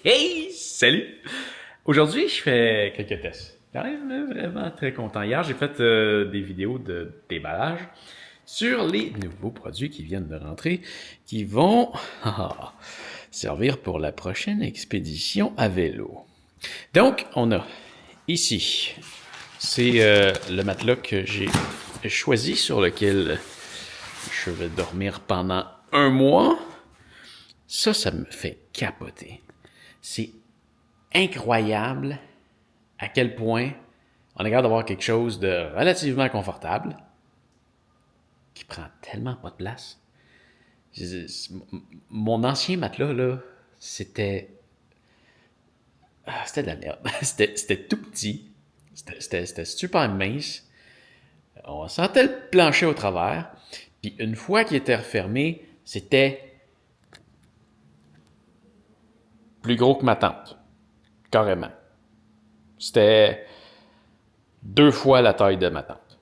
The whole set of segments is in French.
Hey! Salut! Aujourd'hui, je fais quelques tests. Quand même vraiment très content. Hier, j'ai fait des vidéos de déballage sur les nouveaux produits qui viennent de rentrer, qui vont servir pour la prochaine expédition à vélo. Donc, on a ici, c'est le matelas que j'ai choisi sur lequel je vais dormir pendant un mois. Ça me fait capoter. C'est incroyable à quel point on est capable d'avoir quelque chose de relativement confortable qui prend tellement pas de place. Mon ancien matelas, là, c'était de la merde. C'était tout petit. C'était super mince. On sentait le plancher au travers. Puis une fois qu'il était refermé, c'était plus gros que ma tante. Carrément. C'était 2 fois la taille de ma tante.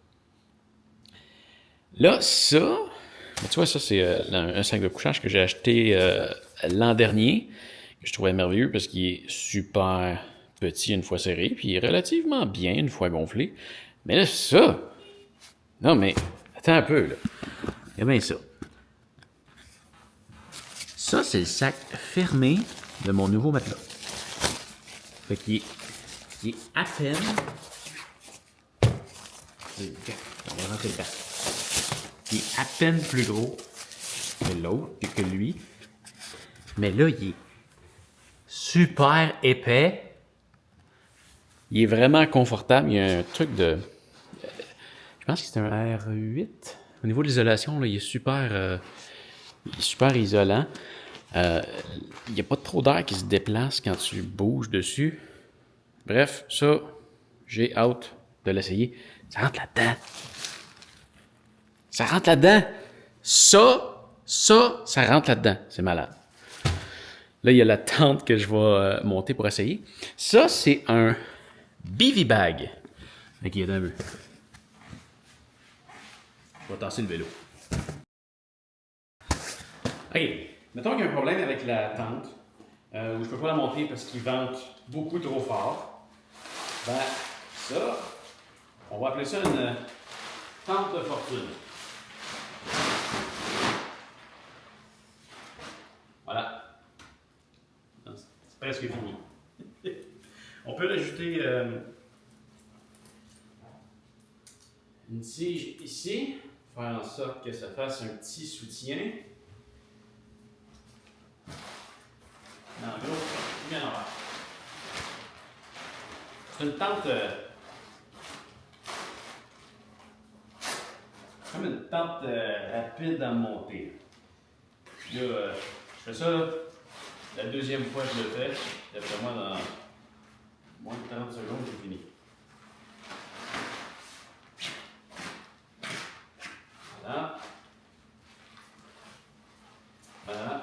Là, ça, tu vois, ça, c'est un sac de couchage que j'ai acheté l'an dernier, que je trouvais merveilleux parce qu'il est super petit une fois serré, puis il est relativement bien une fois gonflé. Mais là, ça, non, mais attends un peu, là. Regarde bien ça. Ça, c'est le sac fermé de mon nouveau matelas. Fait qu'il est à peine. On va rentrer dedans. Il est à peine plus gros que l'autre, que lui. Mais là, il est super épais. Il est vraiment confortable. Il y a un truc de... Je pense que c'est un R8. Au niveau de l'isolation, là, il est super isolant. Il n'y a pas trop d'air qui se déplace quand tu bouges dessus. Bref, ça, j'ai hâte de l'essayer. Ça rentre là-dedans. Ça rentre là-dedans. Ça rentre là-dedans. C'est malade. Là, il y a la tente que je vais monter pour essayer. Ça, c'est un Bivy Bag. Ok, il y a un peu. Je vais tasser le vélo. Ok, mettons qu'il y a un problème avec la tente, où je ne peux pas la monter parce qu'il vente beaucoup trop fort. Ben, ça, on va appeler ça une tente de fortune. Voilà. C'est presque fini. On peut rajouter une tige ici, faire en sorte que ça fasse un petit soutien. En gros, bien en bas. C'est une tente comme une tente rapide à monter. Là, je fais ça, là, la deuxième fois que je le fais, d'après moi, dans moins de 30 secondes, c'est fini. Voilà. Voilà.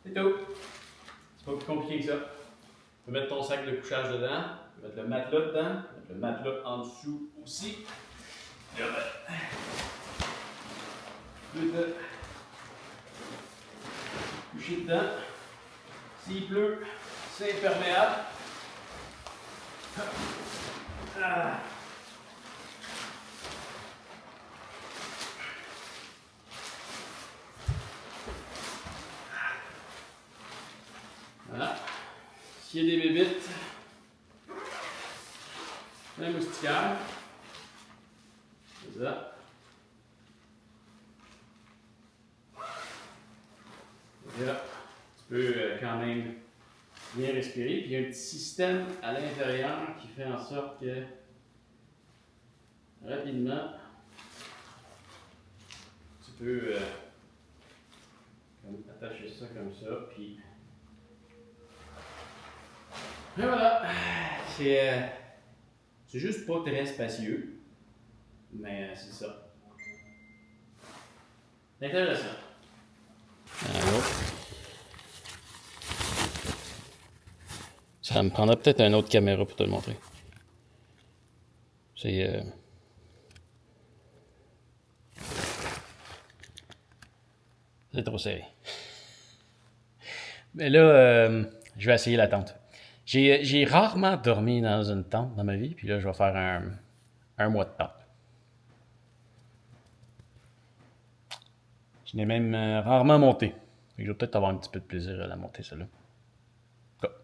C'est tout. C'est pas plus compliqué que ça. Tu peux mettre ton sac de couchage dedans, tu peux mettre le matelas dedans, mettre le matelas en dessous aussi. Et là, tu peux te coucher dedans. S'il pleut, c'est imperméable. Ah. Voilà. S'il y a des bébites, un moustiquaire. C'est ça. Et là, tu peux quand même bien respirer. Puis il y a un petit système à l'intérieur qui fait en sorte que rapidement, tu peux attacher ça comme ça. Puis et voilà. C'est juste pas très spacieux, mais c'est ça. C'est intéressant. Alors, ça me prendrait peut-être une autre caméra pour te le montrer. C'est C'est trop serré. Mais là, je vais essayer la tente. J'ai rarement dormi dans une tente dans ma vie, puis là, je vais faire un mois de tente. Je n'ai même rarement monté. Fait que je vais peut-être avoir un petit peu de plaisir à la monter, celle-là.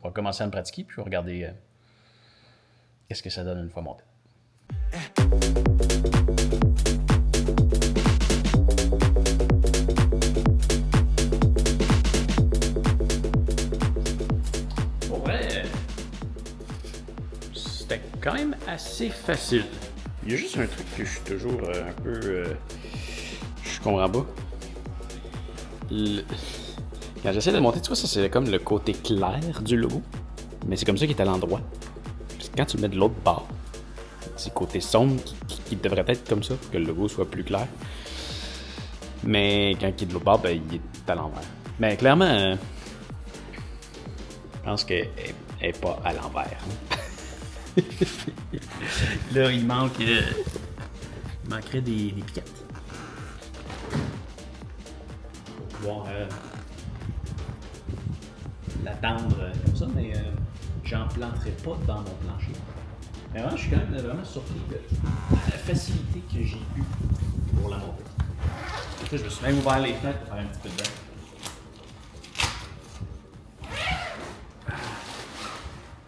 On va commencer à me pratiquer, puis je vais regarder qu'est-ce que ça donne une fois monté. Pour vrai, c'était quand même assez facile. Il y a juste un truc que je suis toujours un peu... je comprends pas. Quand j'essaie de le monter, tu vois, ça c'est comme le côté clair du logo. Mais c'est comme ça qu'il est à l'endroit. Parce que quand tu le mets de l'autre bord, c'est le côté sombre qui devrait être comme ça pour que le logo soit plus clair. Mais quand il est de l'autre bord, ben, il est à l'envers. Mais clairement, je pense qu'elle n'est pas à l'envers. Là, il manquerait des piquettes. Pour pouvoir l'attendre comme ça, mais j'en planterai pas dans mon plancher. Mais vraiment, je suis quand même vraiment surpris de la facilité que j'ai eue pour la monter. Et puis, je me suis même ouvert les fenêtres pour faire un petit peu de bain.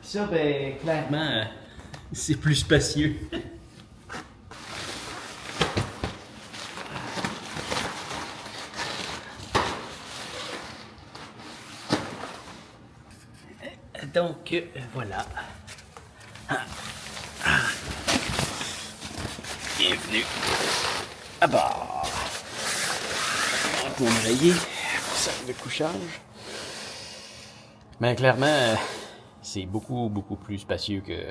Ça, ben, clairement, c'est plus spacieux. Donc, voilà. Bienvenue à bord. Pour m'oreiller, sac de couchage. Mais clairement, c'est beaucoup plus spacieux que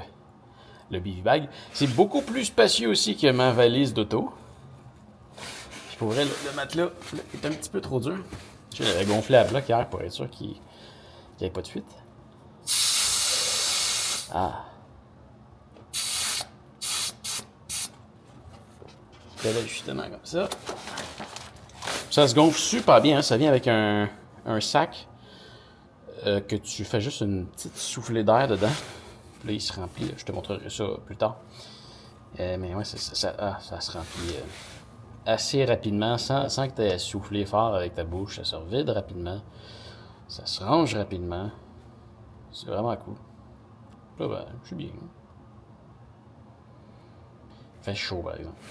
le Bivy Bag. C'est beaucoup plus spacieux aussi que ma valise d'auto. Puis pour vrai, le matelas est un petit peu trop dur. Je l'avais gonflé à bloc hier pour être sûr qu'il n'y ait pas de fuite. Ah. Là, justement comme ça. Ça se gonfle super bien, hein? Ça vient avec un sac que tu fais juste une petite soufflée d'air dedans. Puis là, il se remplit. Là. Je te montrerai ça plus tard. Mais ouais, ça se remplit assez rapidement, sans que tu aies soufflé fort avec ta bouche. Ça se vide rapidement. Ça se range rapidement. C'est vraiment cool. Là, ben, je suis bien. Il fait chaud, par exemple.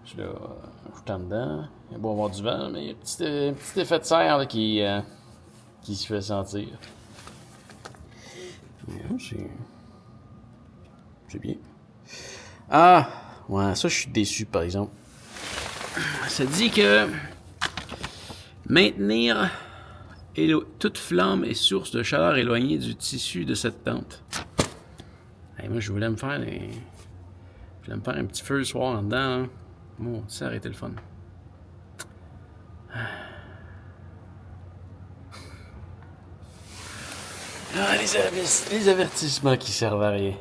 Je suis là, je suis en dedans. Il y a beau avoir du vent, mais il y a un petit effet de serre là, qui se fait sentir. C'est bien. Ah! Ouais, ça, je suis déçu, par exemple. Ça dit que maintenir toute flamme et source de chaleur éloignée du tissu de cette tente. Hey, moi, je voulais me faire un petit feu le soir en dedans. Hein. Bon, ça a arrêté le fun. Ah, les avertissements qui servent à rien.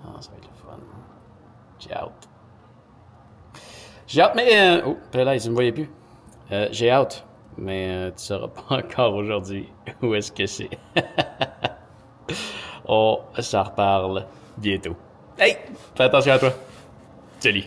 Ah, ça va être le fun. J'ai hâte. J'ai hâte, mais... Oh, là, il ne me voyait plus. J'ai hâte, mais tu sauras pas encore aujourd'hui où est-ce que c'est. On s'en reparle bientôt. Hey, fais attention à toi. Salut.